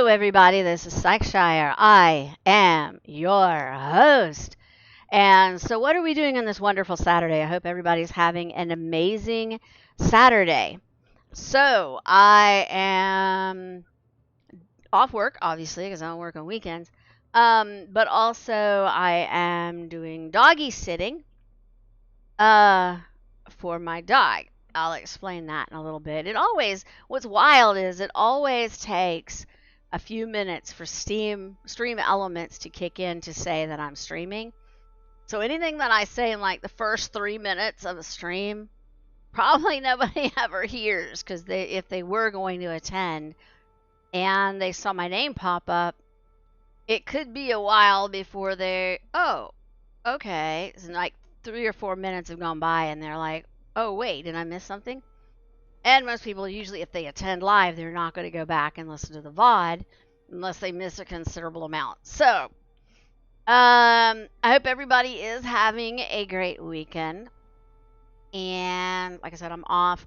everybody. This is Psycheshire. I am your host. And so, what are we doing on this wonderful Saturday? I hope everybody's having an amazing Saturday. So, I am off work, obviously, because I don't work on weekends. But also, I am doing doggy sitting uh, for my dog. I'll explain that in a little bit. What's wild is it always takes a few minutes for stream elements to kick in to say that I'm streaming. So anything that I say in like the first 3 minutes of a stream, probably nobody ever hears because if they were going to attend and they saw my name pop up, it could be a while before okay. It's like 3 or 4 minutes have gone by and they're like, oh, wait, did I miss something? And most people, usually, if they attend live, they're not going to go back and listen to the VOD unless they miss a considerable amount. So, I hope everybody is having a great weekend. And like I said, I'm off.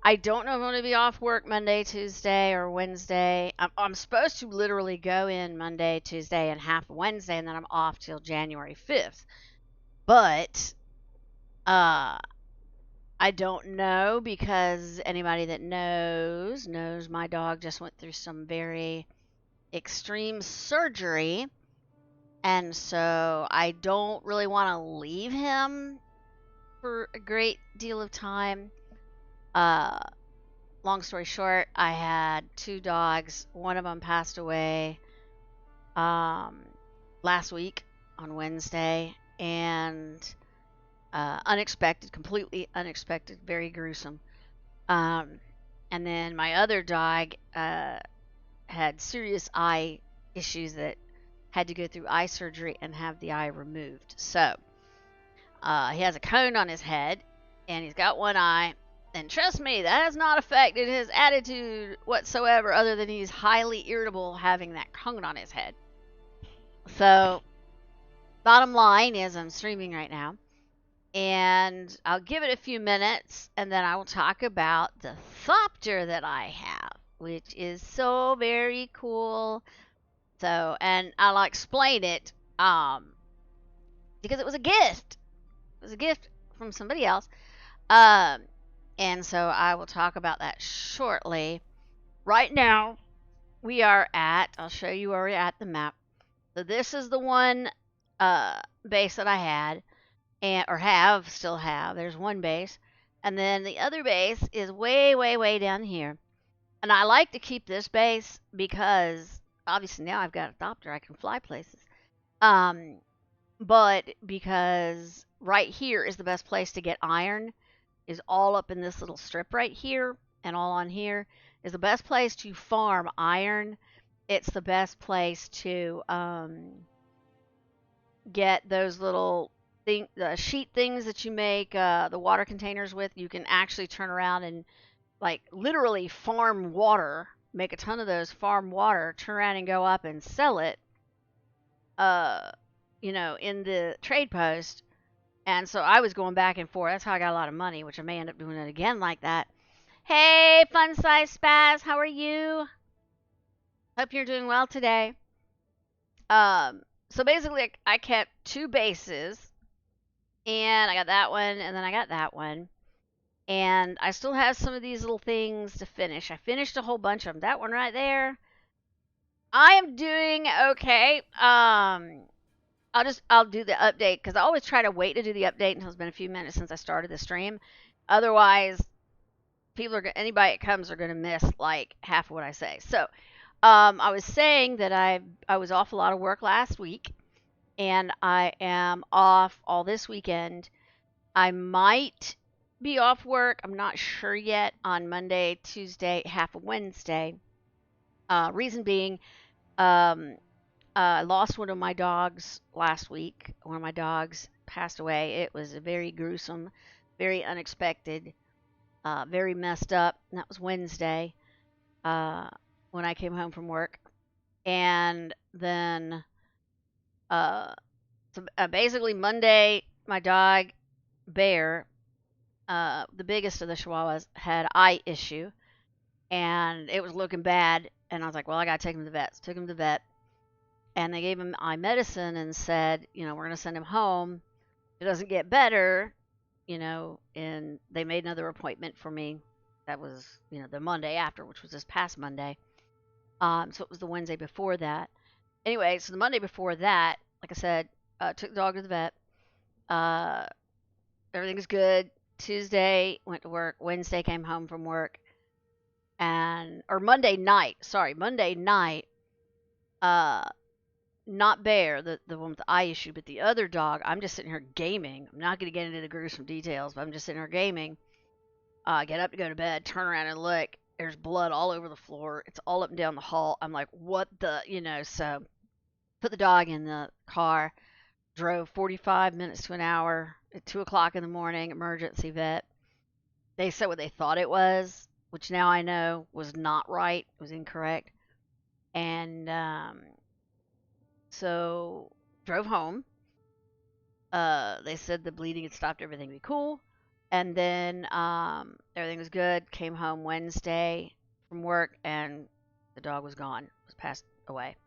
I don't know if I'm going to be off work Monday, Tuesday, or Wednesday. I'm supposed to literally go in Monday, Tuesday, and half Wednesday, and then I'm off till January 5th. But I don't know because anybody that knows my dog just went through some very extreme surgery. And so I don't really want to leave him for a great deal of time. Long story short, I had two dogs. One of them passed away last week on Wednesday. And unexpected, completely unexpected, very gruesome. And then my other dog had serious eye issues that had to go through eye surgery and have the eye removed. So he has a cone on his head and he's got one eye. And trust me, that has not affected his attitude whatsoever, other than he's highly irritable having that cone on his head. So, bottom line is I'm streaming right now. And I'll give it a few minutes and then I will talk about the Thopter that I have, which is so very cool. So, and I'll explain it because it was a gift. It was a gift from somebody else. And so I will talk about that shortly. Right now, I'll show you where we're at the map. So this is the one base that I had. Still have. There's one base. And then the other base is way, way, way down here. And I like to keep this base because obviously now I've got a Thopter, I can fly places. But because right here is the best place to get iron, is all up in this little strip right here, and all on here is the best place to farm iron. It's the best place to get those little the sheet things that you make the water containers with. You can actually turn around and like literally farm water, make a ton of those, farm water, turn around and go up and sell it in the trade post. And so I was going back and forth. That's how I got a lot of money, which I may end up doing it again like that. Hey, Fun Size Spaz, how are you? Hope you're doing well today. So basically I kept two bases. And I got that one, and then I got that one. And I still have some of these little things to finish. I finished a whole bunch of them. That one right there, I am doing okay. I'll do the update because I always try to wait to do the update until it's been a few minutes since I started the stream. Otherwise, anybody that comes are going to miss like half of what I say. So, I was saying that I was off a lot of work last week. And I am off all this weekend. I might be off work. I'm not sure yet on Monday, Tuesday, half of Wednesday. Reason being, I lost one of my dogs last week. One of my dogs passed away. It was very gruesome, very unexpected, very messed up. And that was Wednesday when I came home from work. And then basically Monday, my dog Bear, the biggest of the Chihuahuas, had eye issue, and it was looking bad. And I was like, well, I got to take him to the vet. So took him to the vet, and they gave him eye medicine and said, we're going to send him home. If it doesn't get better, and they made another appointment for me. That was, the Monday after, which was this past Monday. So it was the Wednesday before that. Anyway, so the Monday before that, like I said, took the dog to the vet. Uh, Everything was good. Tuesday went to work. Wednesday came home from work, or Monday night. Sorry, Monday night. Uh, Not Bear, the one with the eye issue, but the other dog. I'm just sitting here gaming. I'm not going to get into the gruesome details, but I'm just sitting here gaming. Get up to go to bed, turn around and look. There's blood all over the floor. It's all up and down the hall. I'm like, what the, so put the dog in the car, drove 45 minutes to an hour at 2 o'clock in the morning, emergency vet. They said what they thought it was, which now I know was not right. It was incorrect. And so drove home. They said the bleeding had stopped, everything would be cool. And then everything was good. Came home Wednesday from work, and the dog was gone. Was passed away.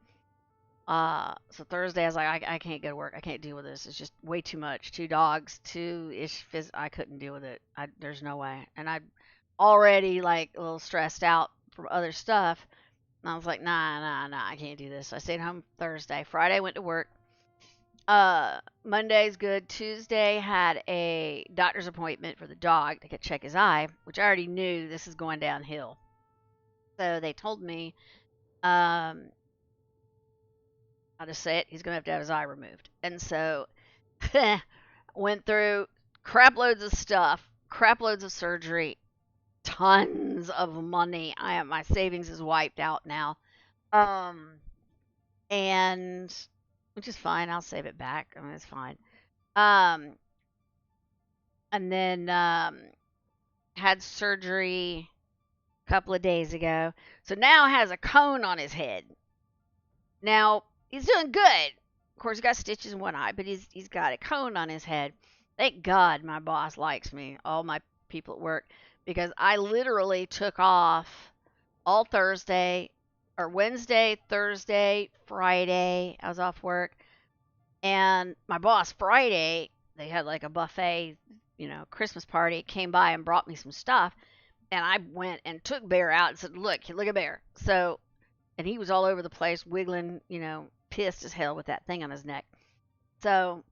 So Thursday I was like, I can't go to work. I can't deal with this. It's just way too much. Two dogs, two ish. I couldn't deal with it. There's no way. And I already like a little stressed out from other stuff. And I was like, nah, I can't do this. So I stayed home Thursday. Friday I went to work. Monday's good. Tuesday had a doctor's appointment for the dog to check his eye, which I already knew this is going downhill. So they told me, I'll just say it, he's going to have his eye removed. And so went through crap loads of stuff, crap loads of surgery, tons of money. My savings is wiped out now. And which is fine. I'll save it back. I mean, it's fine. And then had surgery a couple of days ago. So now has a cone on his head. Now he's doing good. Of course, he got stitches in one eye, but he's got a cone on his head. Thank God my boss likes me, all my people at work, because I literally took off all Thursday or Wednesday, Thursday, Friday. I was off work. And my boss, Friday, they had like a buffet, Christmas party, came by and brought me some stuff. And I went and took Bear out and said, look at Bear. So, and he was all over the place, wiggling, pissed as hell with that thing on his neck. So,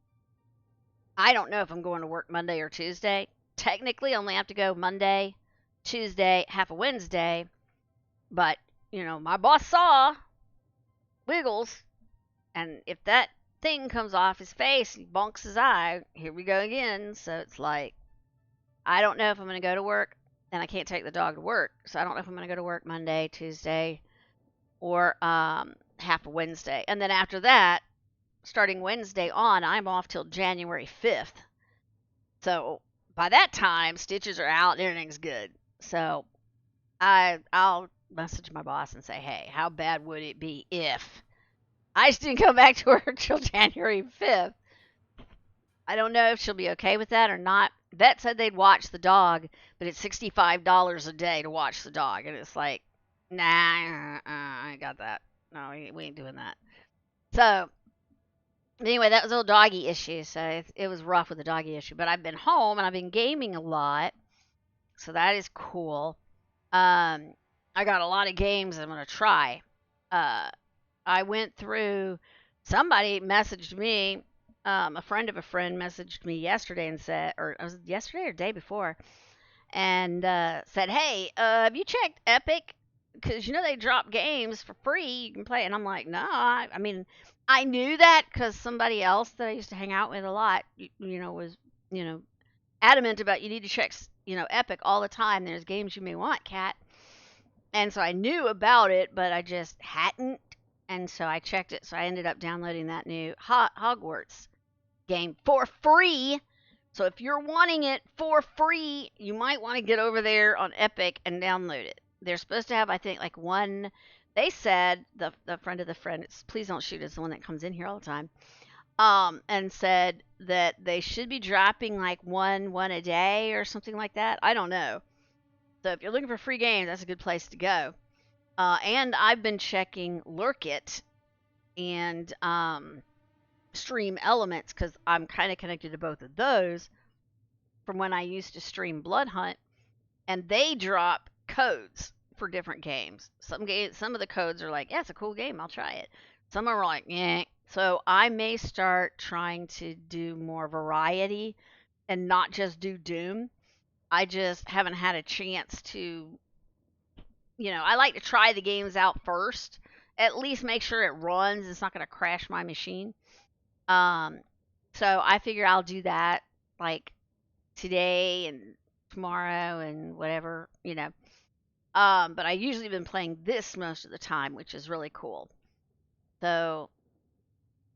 I don't know if I'm going to work Monday or Tuesday. Technically, I only have to go Monday, Tuesday, half a Wednesday. But, my boss saw Wiggles. And if that thing comes off his face, he bonks his eye, here we go again. So it's like, I don't know if I'm going to go to work, and I can't take the dog to work. So I don't know if I'm going to go to work Monday, Tuesday, or half a Wednesday. And then after that, starting Wednesday on, I'm off till January 5th. So by that time, stitches are out and everything's good. So I'll message my boss and say, hey, how bad would it be if I just didn't come back to work till January 5th? I don't know if she'll be okay with that or not. Vet said they'd watch the dog, but it's $65 a day to watch the dog. And it's like, nah, I ain't got that. No, we ain't doing that. So, anyway, that was a little doggy issue. So, it was rough with the doggy issue. But I've been home and I've been gaming a lot. So, that is cool. I got a lot of games I'm going to try. I went through, somebody messaged me, a friend of a friend messaged me yesterday and said, or was it yesterday or day before, and said, hey, have you checked Epic? Because, they drop games for free. You can play. And I'm like, no, I mean, I knew that because somebody else that I used to hang out with a lot, was, adamant about you need to check, Epic all the time. There's games you may want, Kat. And so I knew about it, but I just hadn't. And so I checked it. So I ended up downloading that new Hogwarts game for free. So if you're wanting it for free, you might want to get over there on Epic and download it. They're supposed to have, I think, like one. They said, the friend of the friend, please don't shoot, it's the one that comes in here all the time, and said that they should be dropping like one a day or something like that. I don't know. So if you're looking for free games, that's a good place to go. And I've been checking Lurk It and Stream Elements because I'm kind of connected to both of those from when I used to stream Blood Hunt, and they drop codes for different games. Some of the codes are like, yeah, it's a cool game, I'll try it. Some are like, yeah. So I may start trying to do more variety and not just do Doom. I just haven't had a chance to, I like to try the games out first. At least make sure it runs. It's not going to crash my machine. Um, so I figure I'll do that like today and tomorrow and whatever. But I usually been playing this most of the time, which is really cool. So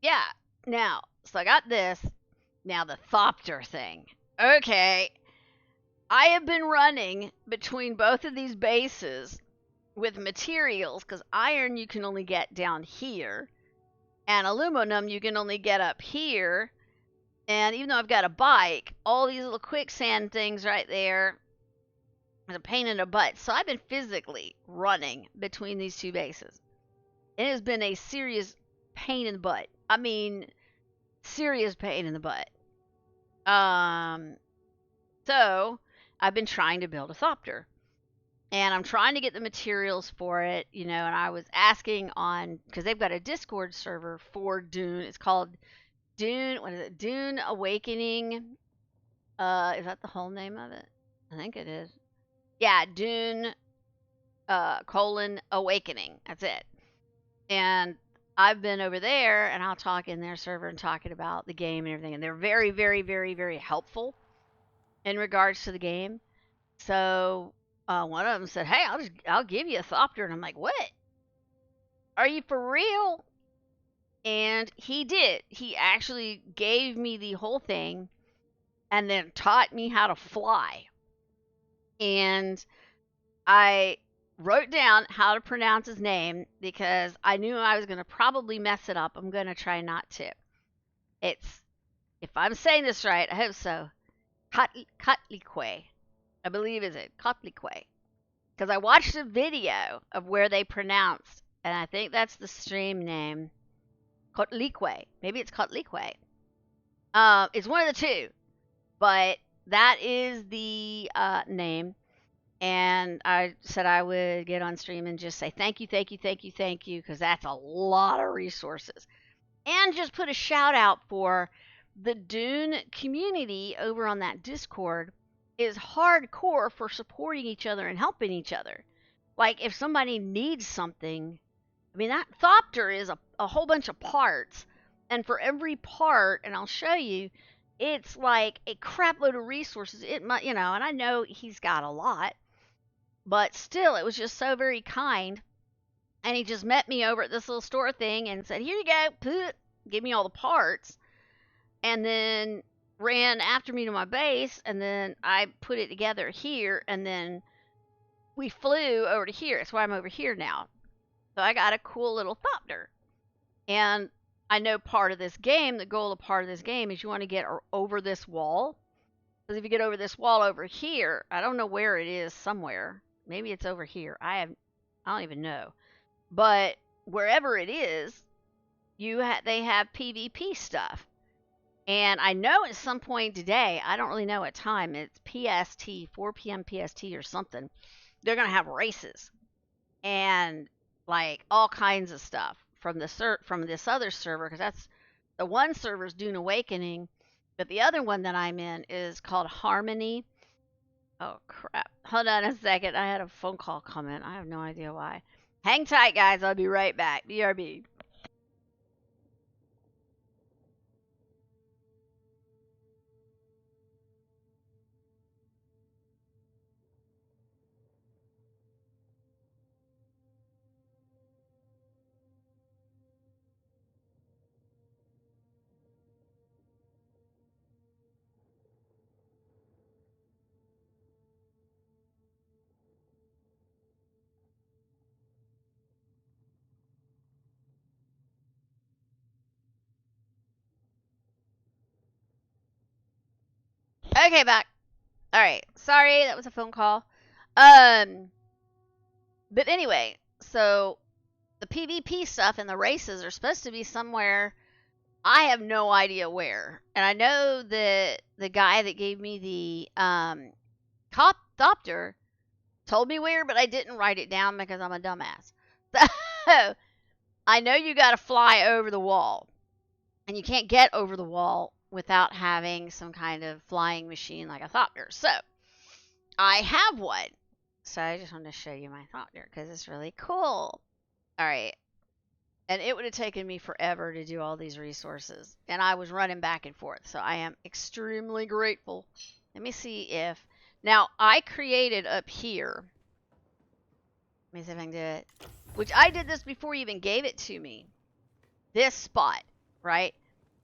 yeah. Now, so I got this. Now the Thopter thing. Okay. I have been running between both of these bases with materials because iron you can only get down here, and aluminum you can only get up here. And even though I've got a bike, all these little quicksand things right there is a pain in the butt. So I've been physically running between these two bases. It has been a serious pain in the butt. I mean, serious pain in the butt. Um, so I've been trying to build a Thopter. And I'm trying to get the materials for it, and I was asking on, because they've got a Discord server for Dune. It's called Dune, what is it? Dune Awakening. Is that the whole name of it? I think it is. Yeah, Dune Awakening. That's it. And I've been over there, and I'll talk in their server and talking about the game and everything. And they're very, very, very, very helpful in regards to the game. So one of them said, "Hey, I'll give you a Thopter," and I'm like, "What? Are you for real?" And he did. He actually gave me the whole thing, and then taught me how to fly. And I wrote down how to pronounce his name because I knew I was going to probably mess it up. I'm going to try not to. It's, if I'm saying this right, I hope so. Kotlikwe. I believe is it Kotlikwe. Because I watched a video of where they pronounced, and I think that's the stream name. Kotlikwe. Maybe it's Kotlikwe. It's one of the two, but that is the name. And I said I would get on stream and just say thank you, thank you, thank you, thank you, because that's a lot of resources. And just put a shout out for the Dune community over on that Discord is hardcore for supporting each other and helping each other. Like if somebody needs something, I mean that Thopter is a whole bunch of parts, and for every part, and I'll show you, it's like a crap load of resources. It might, and I know he's got a lot, but still, it was just so very kind. And he just met me over at this little store thing and said, "Here you go, give me all the parts," and then ran after me to my base, and then I put it together here, and then we flew over to here. That's why I'm over here now. So I got a cool little Thopter. And I know part of this game, the goal of part of this game is you want to get over this wall. Because if you get over this wall over here, I don't know where it is, somewhere. Maybe it's over here. I don't even know. But wherever it is, they have PvP stuff. And I know at some point today, I don't really know what time, it's PST, 4 p.m. PST or something, they're going to have races. And like all kinds of stuff from this other server, because that's the one server is Dune Awakening, but the other one that I'm in is called Harmony. Oh crap! Hold on a second. I had a phone call come in. I have no idea why. Hang tight, guys. I'll be right back. BRB. Okay, back. All right. Sorry, that was a phone call. Um, but anyway, so the PvP stuff and the races are supposed to be somewhere. I have no idea where. And I know that the guy that gave me the copter told me where, but I didn't write it down because I'm a dumbass. So I know you got to fly over the wall. And you can't get over the wall without having some kind of flying machine like a thopter. So I have one. So I just wanted to show you my thopter because it's really cool. All right. And it would have taken me forever to do all these resources. And I was running back and forth. So I am extremely grateful. Let me see if... Now, I created up here. Let me see if I can do it. Which I did this before you even gave it to me. This spot, right?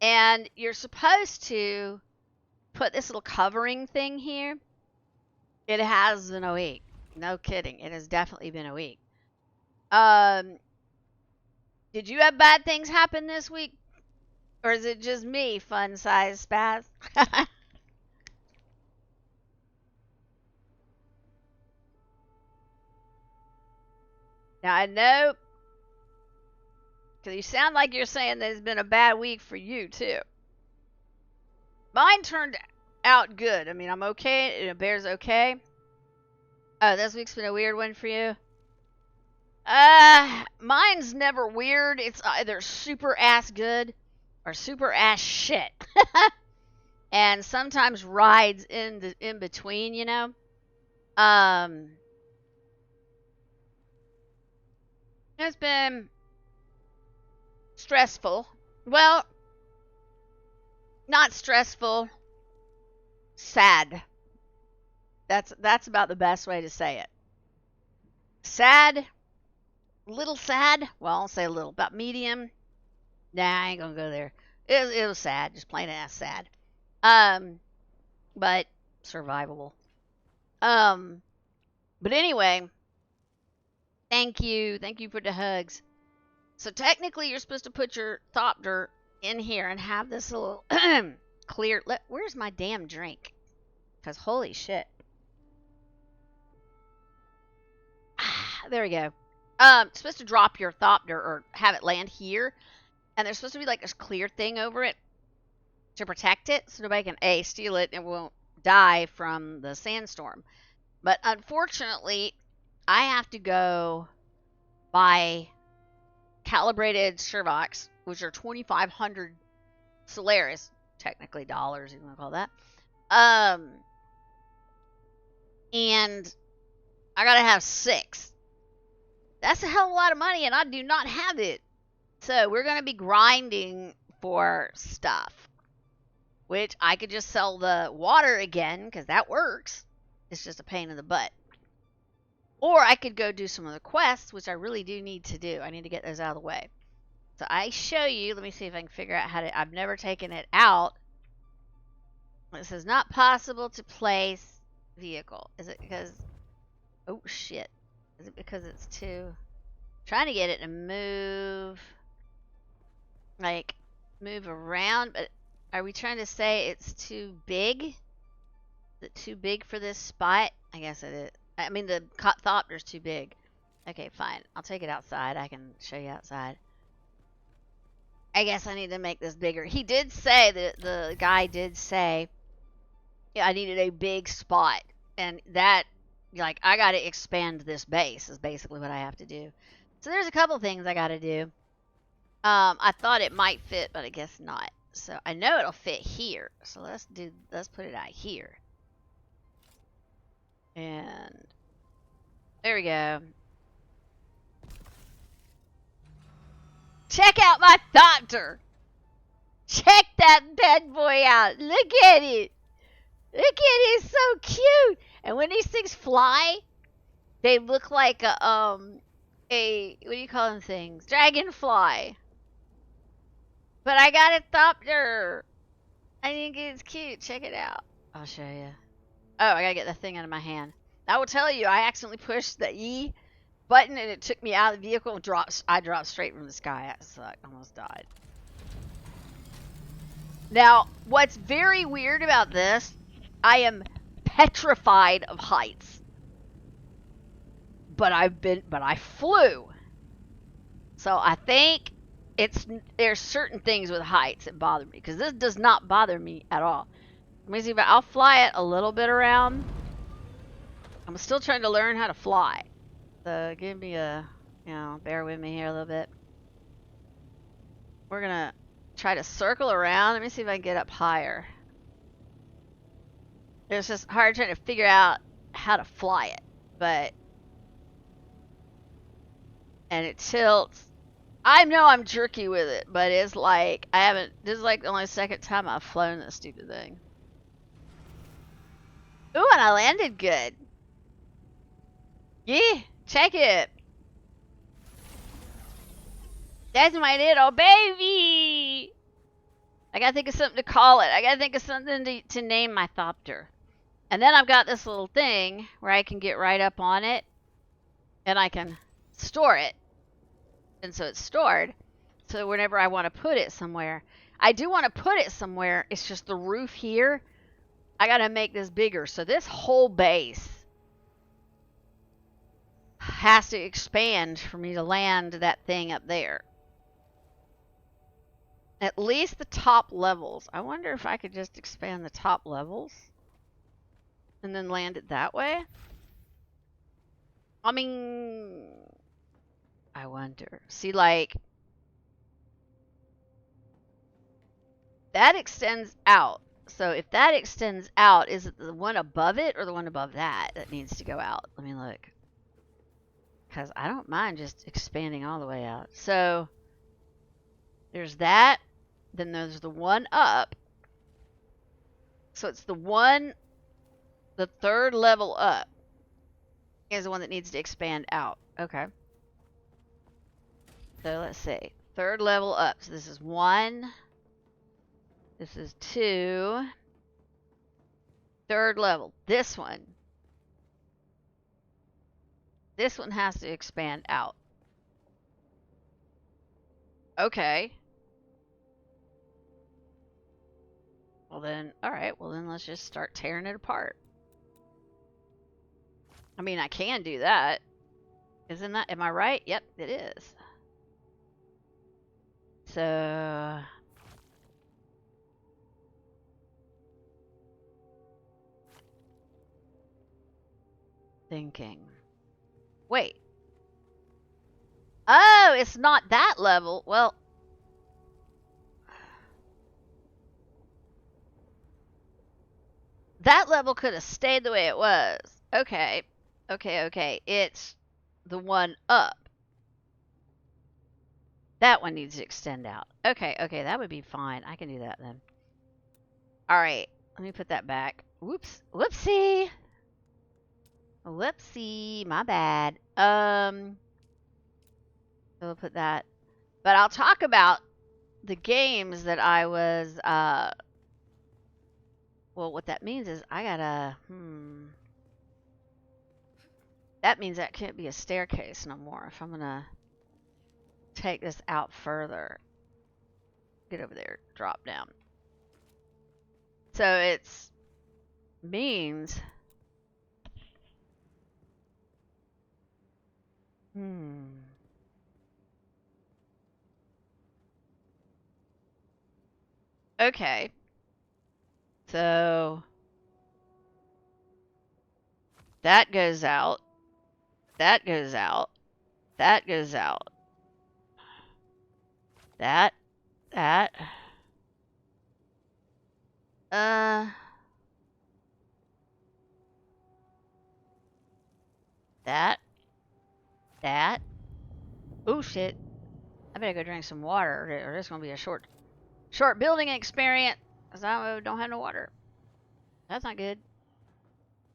And you're supposed to put this little covering thing here. It has been a week. No kidding. It has definitely been a week. Did you have bad things happen this week? Or is it just me, fun size spaz? Now I know, because you sound like you're saying that it's been a bad week for you too. Mine turned out good. I mean, I'm okay, and Bear's okay. Oh, this week's been a weird one for you? Mine's never weird. It's either super ass good or super ass shit. And sometimes rides in between, you know. It's been stressful. Well, not stressful. Sad. That's about the best way to say it. Sad. Little sad. Well, I'll say a little. About medium. Nah, I ain't gonna go there. It was sad. Just plain ass sad. But survivable. But anyway, thank you for the hugs. So technically, you're supposed to put your thopter in here and have this little clear. Where's my damn drink? Because holy shit. There we go. Supposed to drop your thopter or have it land here, and there's supposed to be like this clear thing over it to protect it, so nobody can A, steal it and won't die from the sandstorm. But unfortunately, I have to go buy calibrated Shervox, which are 2,500 Solaris, technically dollars, you want to call that. And I gotta have 6. That's a hell of a lot of money, and I do not have it. So we're gonna be grinding for stuff, which I could just sell the water again, because that works. It's just a pain in the butt. Or I could go do some of the quests, which I really do need to do. I need to get those out of the way. So I show you. Let me see if I can figure out how to... I've never taken it out. It says not possible to place vehicle. Is it because... Oh, shit. Is it because it's too... I'm trying to get it to move... Like, move around, but... Are we trying to say it's too big? Is it too big for this spot? I guess it is. I mean, the thopter's too big. Okay, fine. I'll take it outside. I can show you outside. I guess I need to make this bigger. He did say, the guy did say, yeah, I needed a big spot. And that, like, I got to expand this base is basically what I have to do. So there's a couple things I got to do. I thought it might fit, but I guess not. So I know it'll fit here. So let's put it out here. And there we go. Check out my thopter. Check that bad boy out. Look at it. Look at it. It's so cute. And when these things fly, they look like a what do you call them things? Dragonfly. But I got a thopter. I think it's cute. Check it out. I'll show you. Oh, I gotta get that thing out of my hand. I will tell you, I accidentally pushed the E button and it took me out of the vehicle and I dropped straight from the sky. That sucked. Almost died. Now, what's very weird about this, I am petrified of heights. but I flew. So I think there's certain things with heights that bother me, because this does not bother me at all. Let me see if I'll fly it a little bit around. I'm still trying to learn how to fly. So give me bear with me here a little bit. We're gonna try to circle around. Let me see if I can get up higher. It's just hard trying to figure out how to fly it, and it tilts. I know I'm jerky with it, but it's like this is like the only second time I've flown this stupid thing. Ooh, and I landed good. Yeah, check it. That's my little baby. I gotta think of something to call it. I gotta think of something to name my thopter. And then I've got this little thing where I can get right up on it, and I can store it. And so it's stored. So whenever I want to put it somewhere, I do want to put it somewhere. It's just the roof here. I got to make this bigger. So this whole base has to expand for me to land that thing up there. At least the top levels. I wonder if I could just expand the top levels and then land it that way. I mean, I wonder. See, like, that extends out. So if that extends out, is it the one above it or the one above that needs to go out? Let me look. Because I don't mind just expanding all the way out. So there's that. Then there's the one up. So it's the third level up is the one that needs to expand out. Okay. So let's see. Third level up. So this is 1. This is 2. Third level. This one. This one has to expand out. Okay. Well then, alright. Well then let's just start tearing it apart. I mean, I can do that. Isn't that, am I right? Yep, it is. So thinking. Wait. Oh, it's not that level. Well, that level could have stayed the way it was. Okay. Okay. It's the one up. That one needs to extend out. Okay. That would be fine. I can do that then. All right. Let me put that back. Whoops. Whoopsie. Whoopsie. My bad. So we'll put that. But I'll talk about the games that I was, well, what that means is I gotta, that means that can't be a staircase no more if I'm gonna take this out further. Get over there, drop down. So it's means, okay. So that goes out. That goes out. That goes out. That. That. Oh shit. I better go drink some water or this is gonna be a short building experience. Cause I don't have no water. That's not good.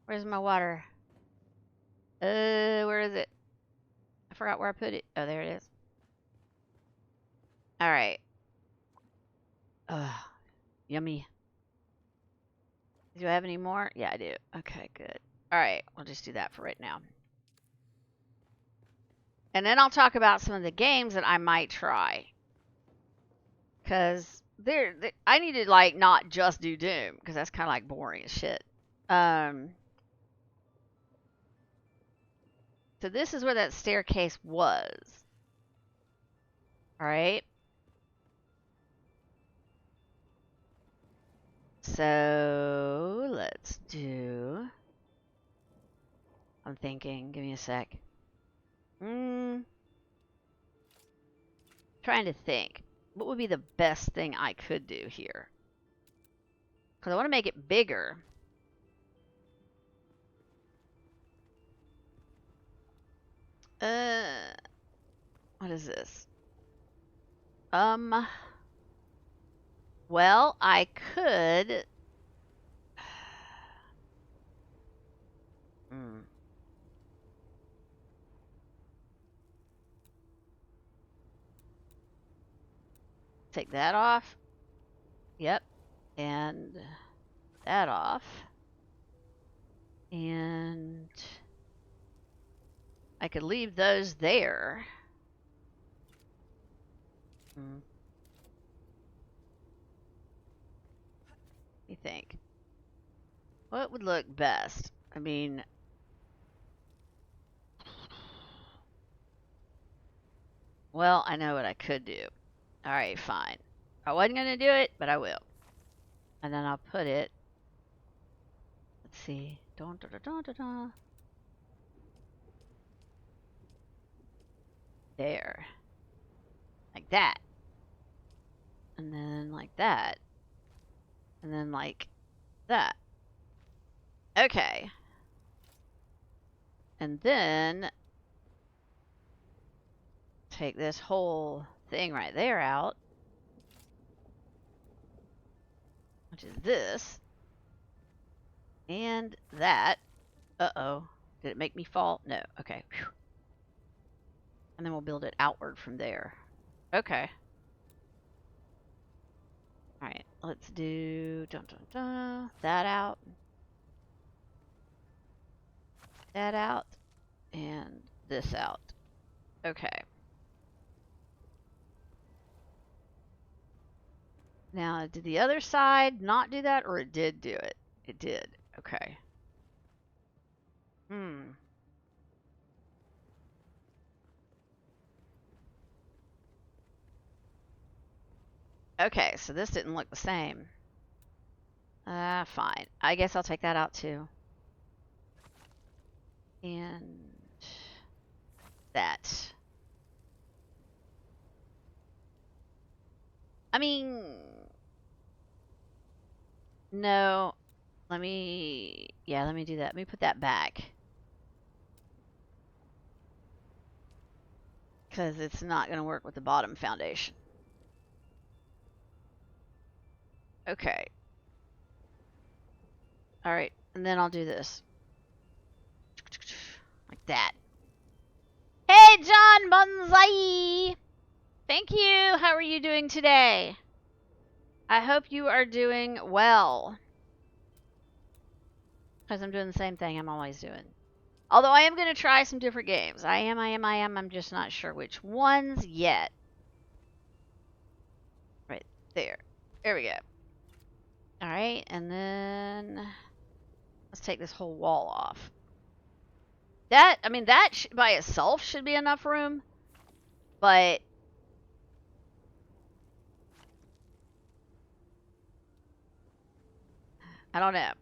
Where's my water? Where is it? I forgot where I put it. Oh, there it is. Alright. Yummy. Do I have any more? Yeah, I do. Okay, good. Alright, we'll just do that for right now. And then I'll talk about some of the games that I might try. Because I need to, like, not just do Doom. Because that's kind of, like, boring as shit. So So this is where that staircase was. All right. So let's do. I'm thinking. Give me a sec. Trying to think. What would be the best thing I could do here? Because I want to make it bigger. What is this? Well, I could. Take that off. Yep. And that off. And I could leave those there. What do you think? What would look best? I mean, well, I know what I could do. All right, fine. I wasn't going to do it, but I will. And then I'll put it. Let's see. Dun, dun, dun, dun, dun. There. Like that. And then like that. And then like that. Okay. And then take this whole thing right there out. Which is this. And that. Uh-oh. Did it make me fall? No. Okay. Whew. And then we'll build it outward from there. Okay. Alright. Let's do that out. That out. And this out. Okay. Now, did the other side not do that, or it did do it? It did. Okay. Okay, so this didn't look the same. Fine. I guess I'll take that out too. And that. I mean, no. Let me do that. Let me put that back. Because it's not going to work with the bottom foundation. Okay. Alright, and then I'll do this. Like that. Hey, John Bonsai! Thank you! How are you doing today? I hope you are doing well. Because I'm doing the same thing I'm always doing. Although I am going to try some different games. I am. I'm just not sure which ones yet. Right there. There we go. Alright, and then let's take this whole wall off. That, I mean, that by itself should be enough room. But I don't know.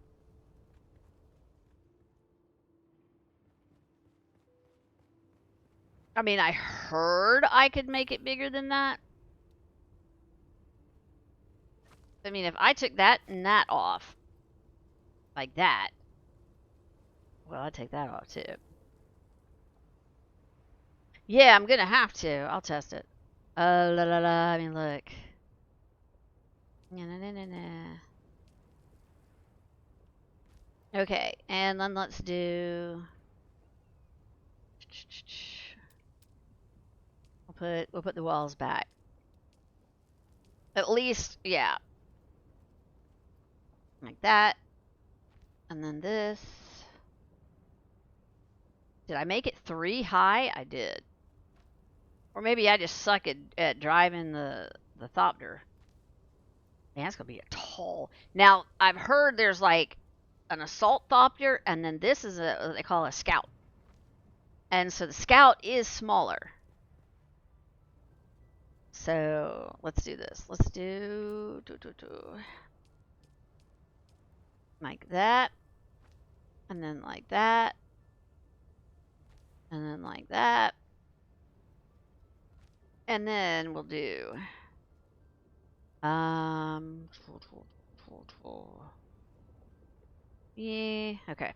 I mean, I heard I could make it bigger than that. I mean, if I took that and that off, like that, well, I'd take that off too. Yeah, I'm gonna have to. I'll test it. I mean, look. Okay, and then let's do. We'll put the walls back. At least, yeah. Like that. And then this. Did I make it 3 high? I did. Or maybe I just suck at driving the thopter. Man, that's gonna be a tall. Now, I've heard there's like an assault thopter, and then this is what they call a scout. And so the Scout is smaller. So let's do this. Let's do like that. And then like that. And then like that. And then we'll do yeah, okay.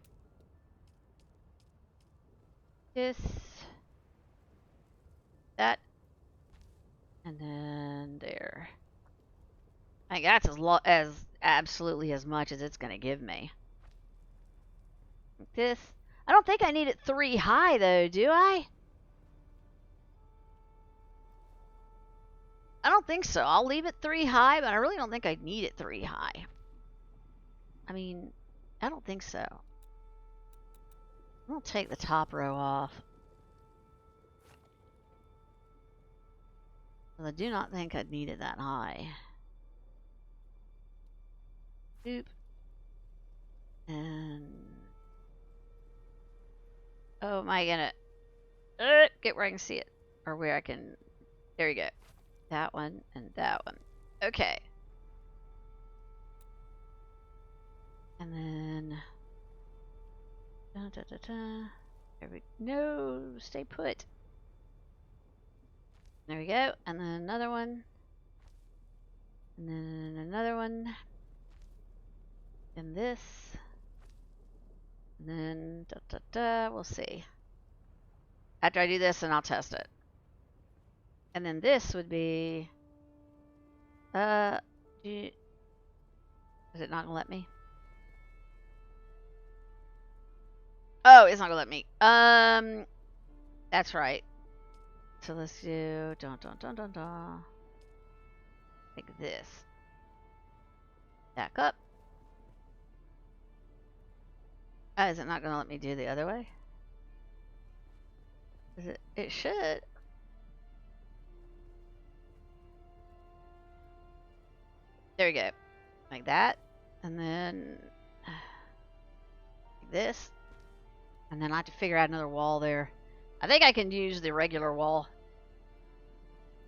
This, that, and then there. I think that's as absolutely as much as it's gonna give me. This, I don't think I need it 3 high though, do I? I don't think so. I'll leave it 3 high, but I really don't think I need it 3 high. I mean, I don't think so. I'll take the top row off. I do not think I'd need it that high. Oop. And oh, am I gonna get where I can see it, or where I can? There you go. That one and that one. Okay. And then there we no, stay put. There we go. And then another one. And then another one. And this. And then we'll see. After I do this, and I'll test it. And then this would be is it not gonna let me? Oh, it's not gonna let me. That's right. So let's do like this. Back up. Oh, is it not gonna let me do the other way? Is it? It should. There we go. Like that. And then like this. And then I have to figure out another wall there. I think I can use the regular wall.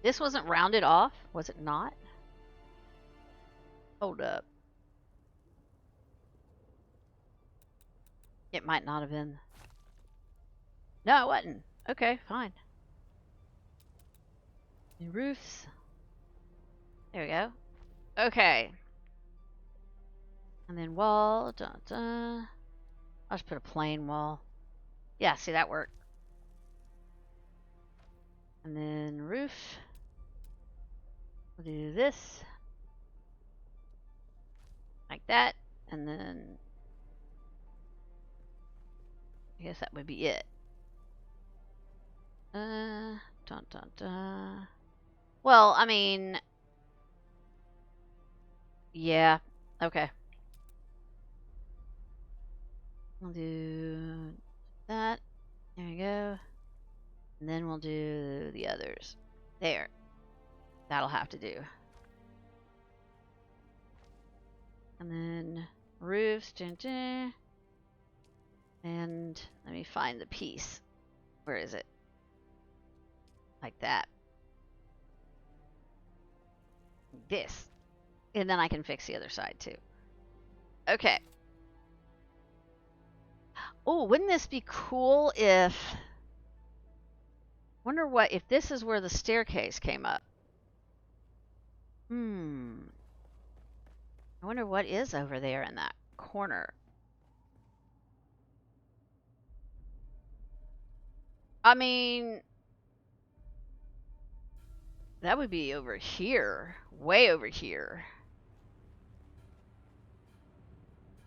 This wasn't rounded off, was it not? Hold up. It might not have been. No, it wasn't. Okay, fine. New roofs. There we go. Okay. And then wall. I'll just put a plain wall. Yeah, see, that worked. And then roof. We'll do this. Like that. And then I guess that would be it. Well, I mean, yeah, okay. We'll do that. There we go. And then we'll do the others. There. That'll have to do. And then roofs. And let me find the piece. Where is it? Like that. This. And then I can fix the other side too. Okay. Oh, wouldn't this be cool if... Wonder what, if this is where the staircase came up. I wonder what is over there in that corner. I mean... That would be over here. Way over here.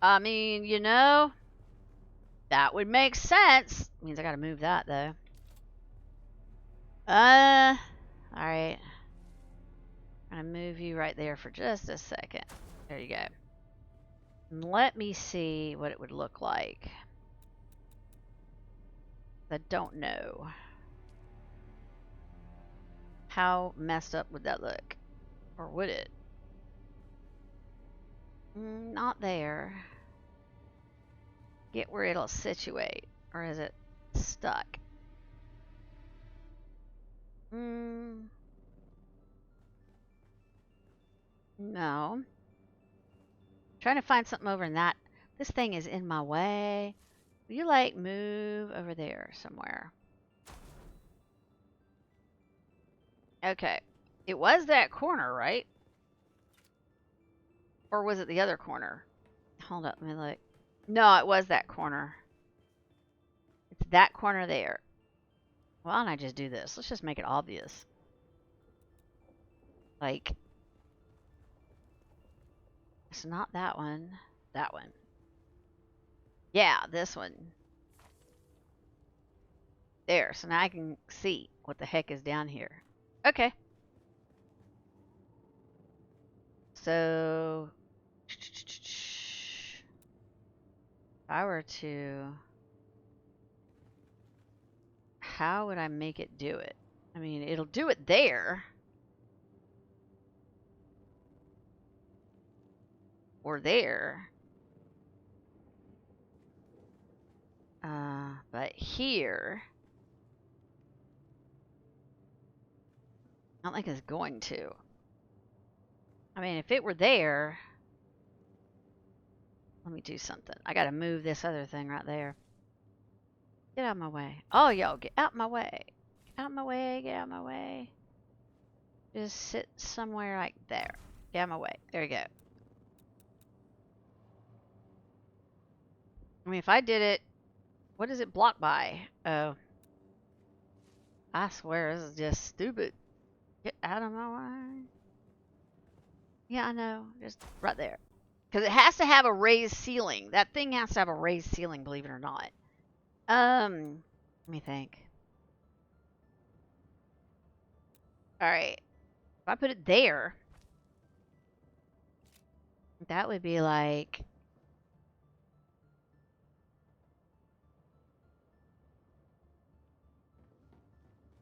I mean, you know, that would make sense. Means I gotta move that though. Alright. I'm gonna move you right there for just a second. There you go. And let me see what it would look like. I don't know. How messed up would that look? Or would it? Not there. Get where it'll situate. Or is it stuck? No. Trying to find something over in that. This thing is in my way. Will you, like, move over there somewhere? Okay. It was that corner, right? Or was it the other corner? Hold up, let me look. No, it was that corner. It's that corner there. Why don't I just do this? Let's just make it obvious. Like, it's not that one. That one. Yeah, this one. There. So now I can see what the heck is down here. Okay. So, if I were to... How would I make it do it? I mean, it'll do it there. Or there. But here... I don't think it's going to. I mean, if it were there... Let me do something. I gotta move this other thing right there. Get out of my way. Oh, yo, get out my way. Get out my way, get out my way. Just sit somewhere like there. Get out my way. There you go. I mean, if I did it... What is it blocked by? Oh. I swear, this is just stupid. Get out of my way. Yeah, I know. Just right there. Because it has to have a raised ceiling. That thing has to have a raised ceiling, believe it or not. Let me think. Alright. If I put it there, that would be like...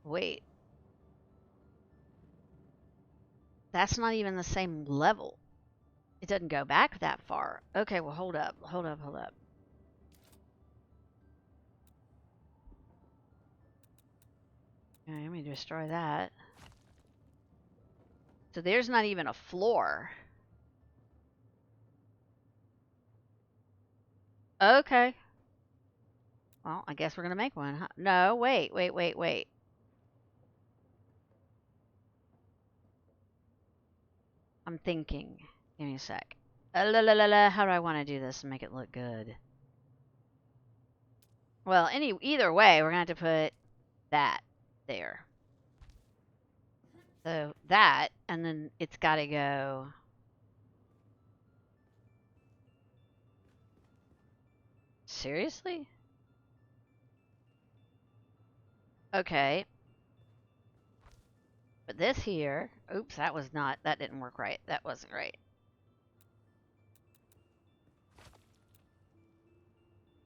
Wait. That's not even the same level. It doesn't go back that far. Okay, well, hold up. Hold up, hold up. Okay, let me destroy that. So there's not even a floor. Okay. Well, I guess we're going to make one, huh? No, wait, wait, wait, wait. I'm thinking. Give me a sec. How do I want to do this and make it look good? Well, either way, we're going to have to put that there. So that, and then it's got to go... Seriously? Okay. But this here... Oops, that didn't work right. That wasn't right.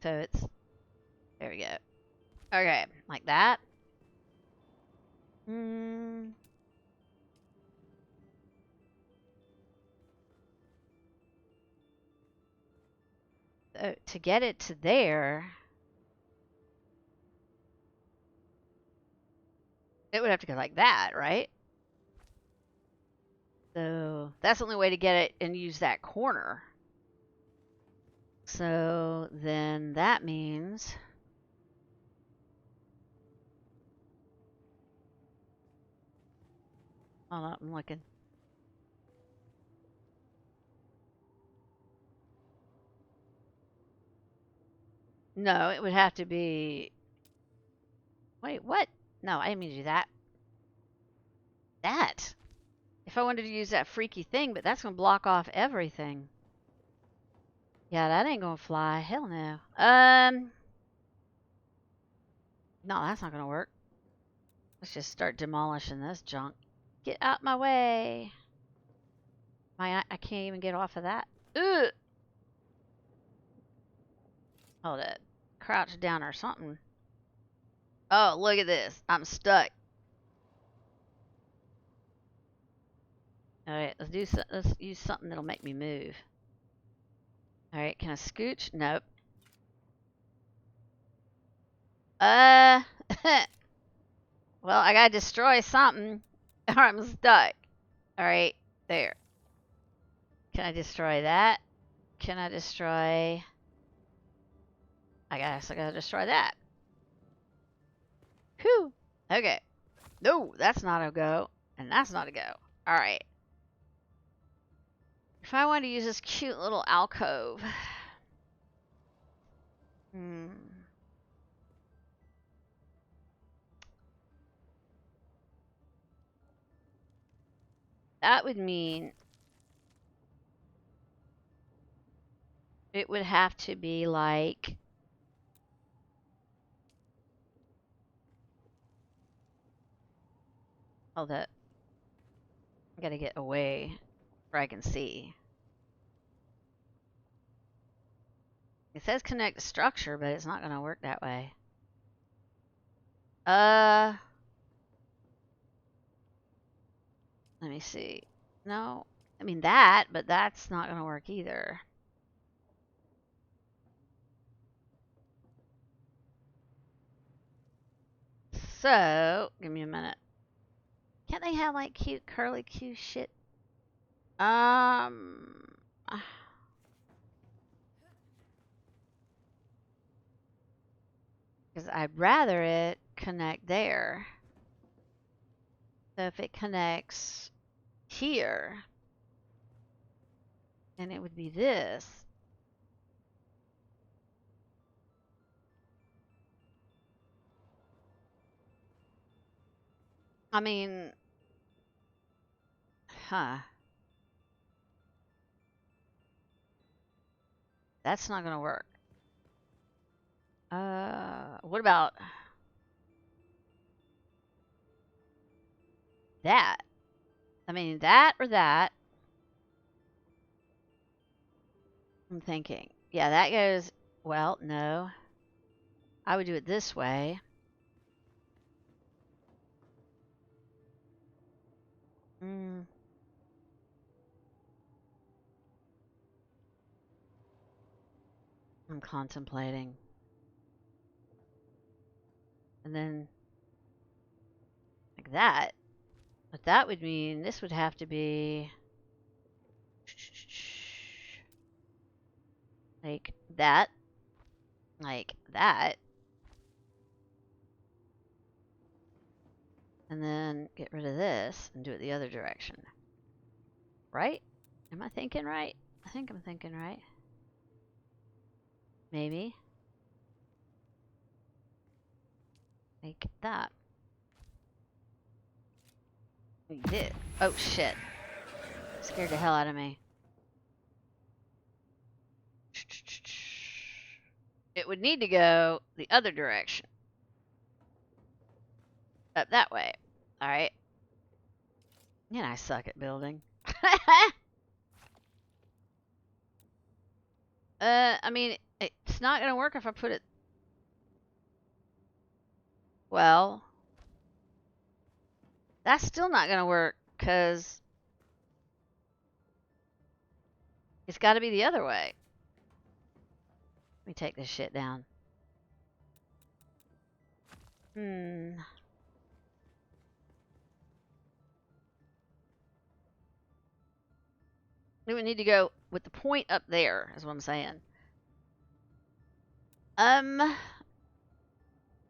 So it's... There we go. Okay, like that. So to get it to there, it would have to go like that, right? So that's the only way to get it and use that corner. So then that means... Hold on, I'm looking. No, it would have to be... Wait, what? No, I didn't mean to do that. That? If I wanted to use that freaky thing, but that's going to block off everything. Yeah, that ain't going to fly. Hell no. No, that's not going to work. Let's just start demolishing this junk. Get out my way. I can't even get off of that. Ugh. Hold it. Crouch down or something. Oh, look at this. I'm stuck. Alright, let's use something that'll make me move. Alright, can I scooch? Nope. Well, I gotta destroy something or I'm stuck. Alright, there. Can I destroy that? Can I destroy... I guess I gotta destroy that. Whew. Okay. No, that's not a go. And that's not a go. Alright. If I wanted to use this cute little alcove... That would mean... it would have to be like... Hold up. I gotta get away where I can see. It says connect to structure, but it's not gonna work that way. Let me see. No, I mean that, but that's not gonna work either. So, give me a minute. Can't they have like cute curly Q shit? Because I'd rather it connect there. So if it connects here, then it would be this. I mean, that's not gonna work. What about that? I mean, that or that. I'm thinking. Yeah, that goes, well, no. I would do it this way. I'm contemplating. And then, like that. But that would mean this would have to be... like that. Like that. And then get rid of this and do it the other direction. Right? Am I thinking right? I think I'm thinking right. Maybe. Like that. We did. Oh shit. Scared the hell out of me. It would need to go the other direction. Up that way. Alright. And I suck at building. I mean, it's not gonna work if I put it... Well... That's still not gonna work, because... it's gotta be the other way. Let me take this shit down. We would need to go with the point up there, is what I'm saying.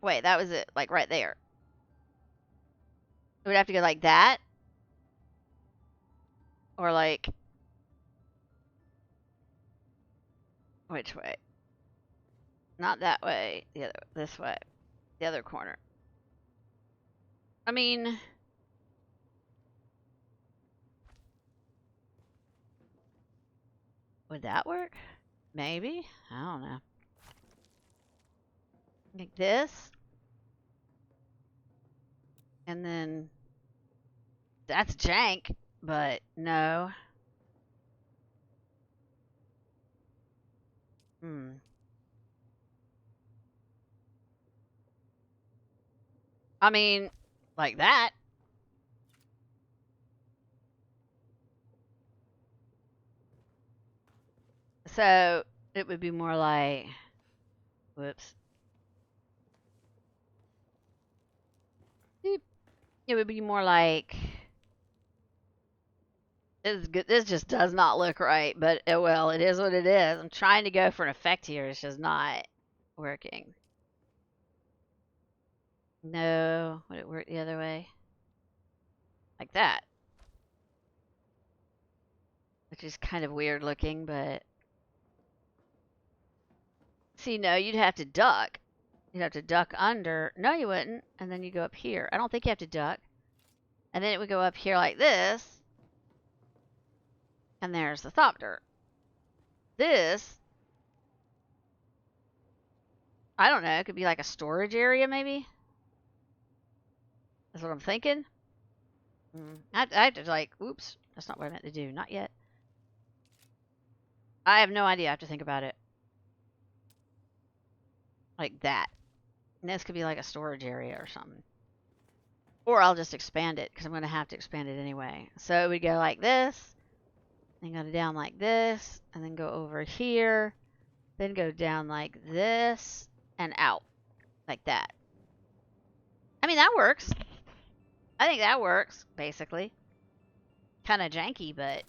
Wait, that was it, like right there. It would have to go like that. Or like... which way? Not that way. The other, this way. The other corner. I mean... would that work? Maybe? I don't know. Like this. And then... that's jank, but no. I mean, like that. So, it would be more like... whoops. Beep. It would be more like this is good. This just does not look right, but well, it is what it is. I'm trying to go for an effect here. It's just not working. No, would it work the other way? Like that. Which is kind of weird looking, but see, no, you'd have to duck. You'd have to duck under. No, you wouldn't. And then you go up here. I don't think you have to duck. And then it would go up here like this. And there's the Thopter. This, I don't know, it could be like a storage area maybe? That's what I'm thinking. I have to like, oops, that's not what I meant to do. Not yet. I have no idea. I have to think about it. Like that. And this could be like a storage area or something. Or I'll just expand it because I'm going to have to expand it anyway. So we go like this. Then go down like this. And then go over here. Then go down like this. And out. Like that. I mean, that works. I think that works, basically. Kind of janky, but...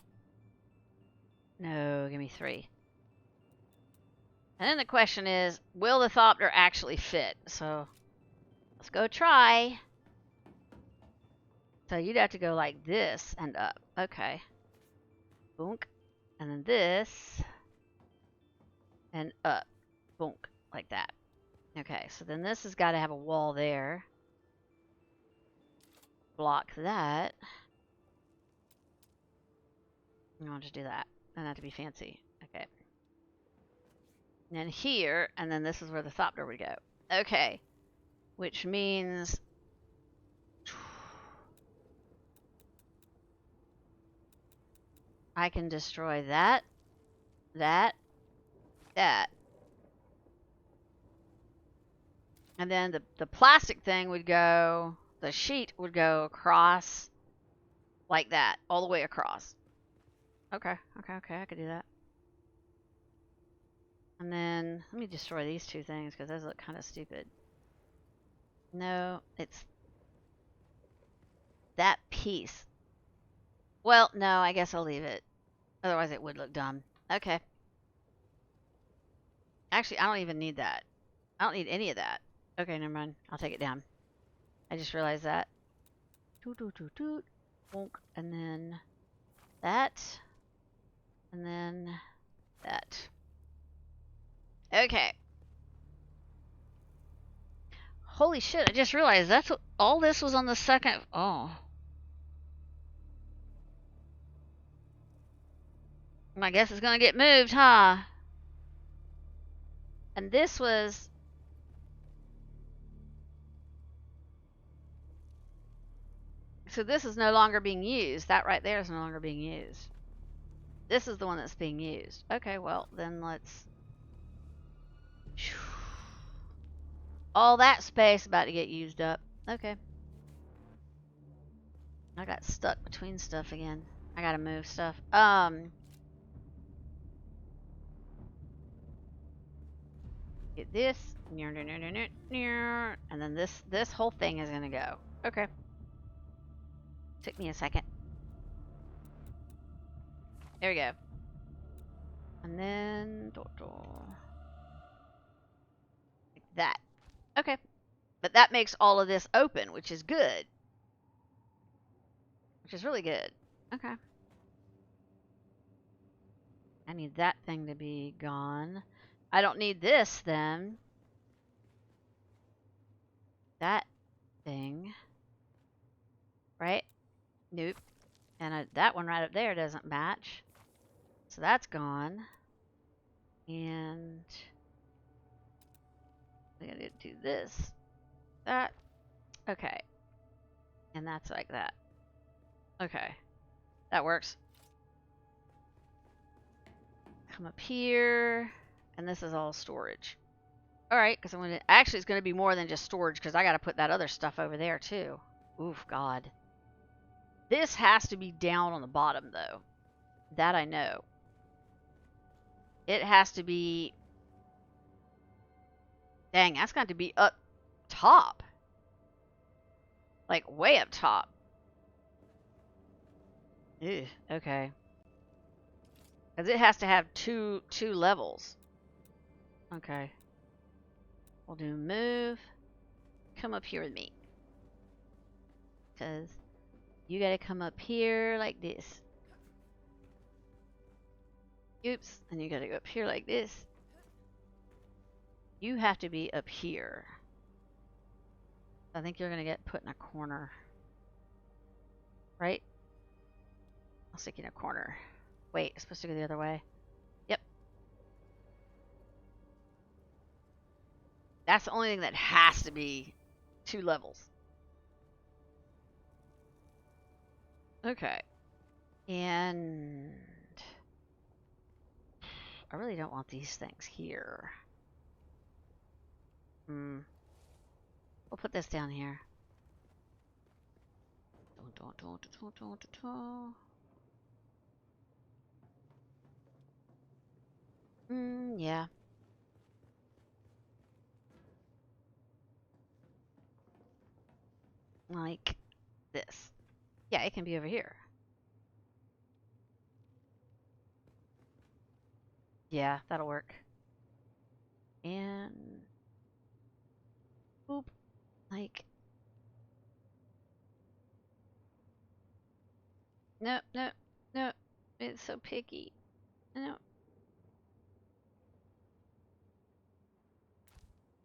No, give me 3. And then the question is, will the Thopter actually fit? So, let's go try. So you'd have to go like this and up. Okay. Boonk. And then this. And up. Boonk. Like that. Okay, so then this has got to have a wall there. Block that. I'll just do that. Doesn't have to be fancy. Okay. And then here, and then this is where the Thopter would go. Okay. Which means... I can destroy that, that. And then the plastic thing would go, the sheet would go across like that, all the way across. Okay, I could do that. And then, let me destroy these 2 things because those look kind of stupid. No, it's that piece. Well, no, I guess I'll leave it. Otherwise it would look dumb. Okay. Actually, I don't even need that. I don't need any of that. Okay, never mind. I'll take it down. I just realized that. Toot, toot, toot, toot. Bonk. And then that. And then that. Okay. Holy shit, I just realized that's what, all this was on the second. Oh. I guess it's gonna get moved, huh? And this was... So this is no longer being used. That right there is no longer being used. This is the one that's being used. Okay, well, then let's... All that space about to get used up. Okay. I got stuck between stuff again. I gotta move stuff. Get this. And then this whole thing is gonna go. Okay. Took me a second. There we go. And then like that. Okay. But that makes all of this open, which is good. Which is really good. Okay. I need that thing to be gone. I don't need this then. That thing. Right? Nope. And that one right up there doesn't match. So that's gone. And I'm going to do this. That. Okay. And that's like that. Okay. That works. Come up here. And this is all storage. Alright, because I'm going to... Actually, it's going to be more than just storage because I got to put that other stuff over there too. Oof, God. This has to be down on the bottom, though. That I know. It has to be... Dang, that's got to be up top. Like way up top. Ew, okay. Because it has to have two levels. Okay. We'll do move. Come up here with me. Because you gotta come up here like this. Oops. And you gotta go up here like this. You have to be up here. I think you're gonna get put in a corner. Right? I'll stick you in a corner. Wait, it's supposed to go the other way. Yep. That's the only thing that has to be 2 levels. Okay. And I really don't want these things here. We'll put this down here. Yeah. Like this. Yeah, it can be over here. Yeah, that'll work. And boop. Like no, no, no. It's so picky. No.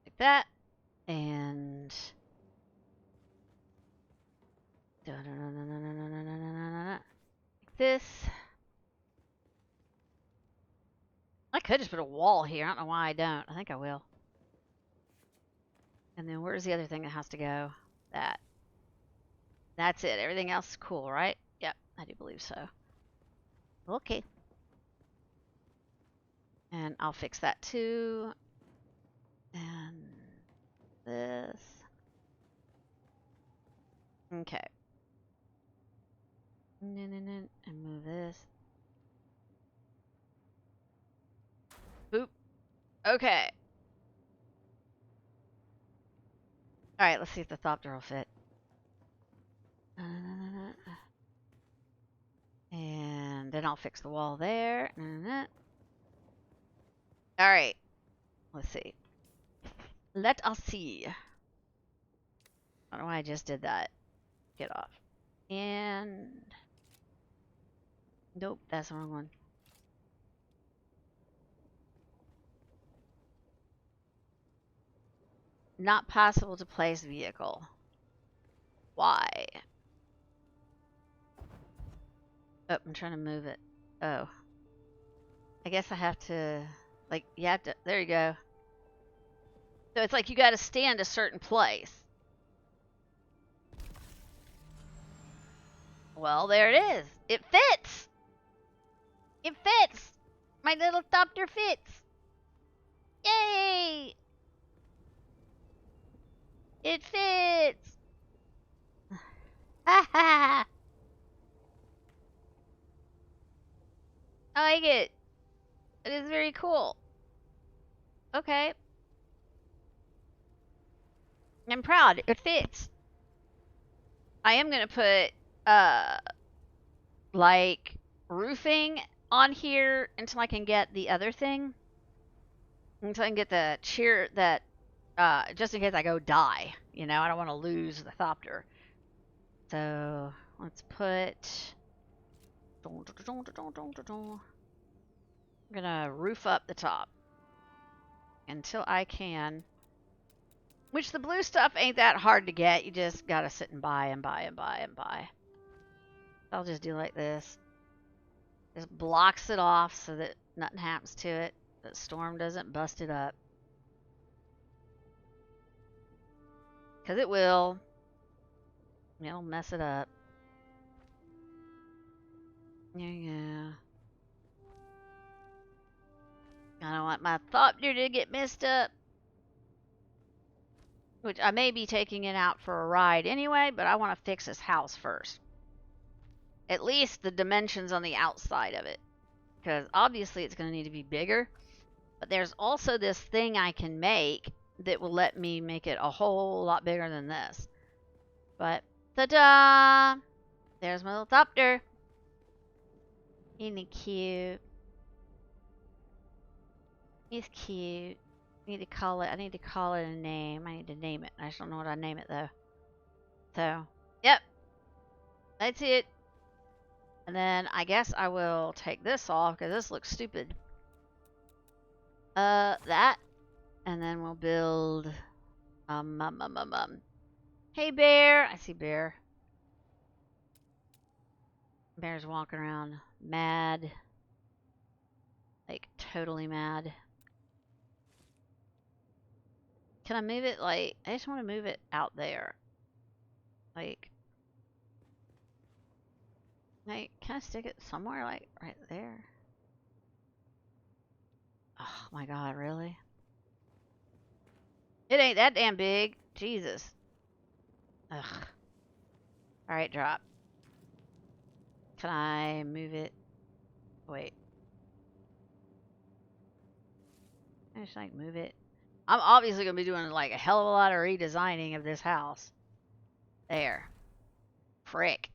Like that. And like this. I could just put a wall here. I don't know why I don't. I think I will. And then where's the other thing that has to go? That. That's it. Everything else is cool, right? Yep, I do believe so. Okay. And I'll fix that too. And this. Okay. And move this. Boop. Okay. Alright, let's see if the thopter will fit. And then I'll fix the wall there. Alright. Let's see. Let us see. I don't know why I just did that. Get off. And nope, that's the wrong one. Not possible to place vehicle. Why? Oh, I'm trying to move it. Oh. I guess I have to, like, you have to, there you go. So it's like you gotta stand a certain place. Well, there it is. It fits! It fits! My little thopter fits! Yay! It fits! Ha ha! I like it. It is very cool. Okay. I'm proud. It fits. I am gonna put, like, roofing on here until I can get the other thing. Until I can get the cheer that, just in case I go die. You know, I don't want to lose the thopter. So, let's put... I'm gonna roof up the top. Until I can. Which the blue stuff ain't that hard to get. You just gotta sit and buy and buy and buy and buy. I'll just do like this. Just blocks it off so that nothing happens to it. The storm doesn't bust it up. Because it will. It'll mess it up. Yeah. I don't want my thopter to get messed up. Which I may be taking it out for a ride anyway, but I want to fix this house first. At least the dimensions on the outside of it. Because obviously it's going to need to be bigger. But there's also this thing I can make that will let me make it a whole lot bigger than this. But Ta-da! There's my little thopter. Isn't he cute? He's cute. I need to call it a name. I need to name it. I just don't know what I name it though. So, yep. That's it. And then I guess I will take this off because this looks stupid. That. And then we'll build Hey bear. I see bear. Bear's walking around mad. Like totally mad. Can I move it like I just want to move it out there. Like can I stick it somewhere like right there? Oh my god, really? It ain't that damn big. Jesus. Ugh. Alright, drop. Can I move it? Wait. Can I just like move it? I'm obviously going to be doing like a hell of a lot of redesigning of this house. There. Frick.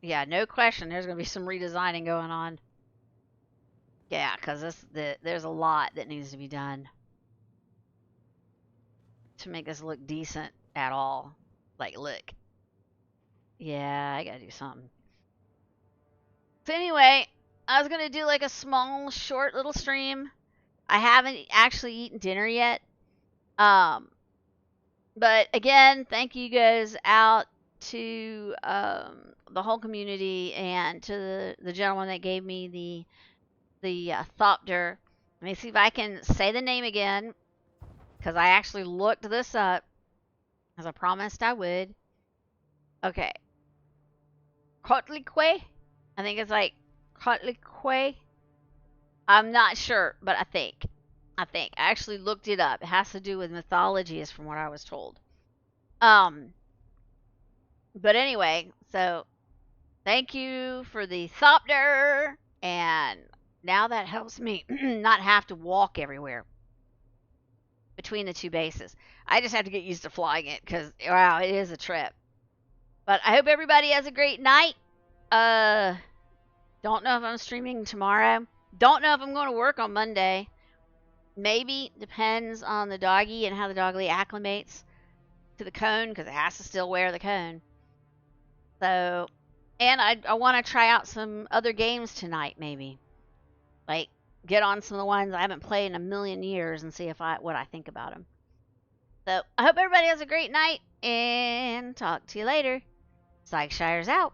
Yeah, no question there's going to be some redesigning going on. Yeah, because there's a lot that needs to be done to make this look decent at all. Like, look. Yeah, I got to do something. So anyway, I was going to do like a small, short little stream. I haven't actually eaten dinner yet. But again, thank you guys out to the whole community and to the gentleman that gave me the Thopter. Let me see if I can say the name again, because I actually looked this up, as I promised I would. Okay. Kotlikwe? I think it's like Kotlikwe. I'm not sure, but I think. I actually looked it up. It has to do with mythology, is from what I was told. But anyway, so thank you for the Thopter, and now that helps me not have to walk everywhere between the two bases. I just have to get used to flying it because, wow, it is a trip. But I hope everybody has a great night. Don't know if I'm streaming tomorrow. Don't know if I'm going to work on Monday. Maybe. Depends on the doggy and how the doggy acclimates to the cone, because it has to still wear the cone. So, and I want to try out some other games tonight, maybe. Like, get on some of the ones I haven't played in a million years and see what I think about them. So, I hope everybody has a great night, and talk to you later. Psycheshire's out.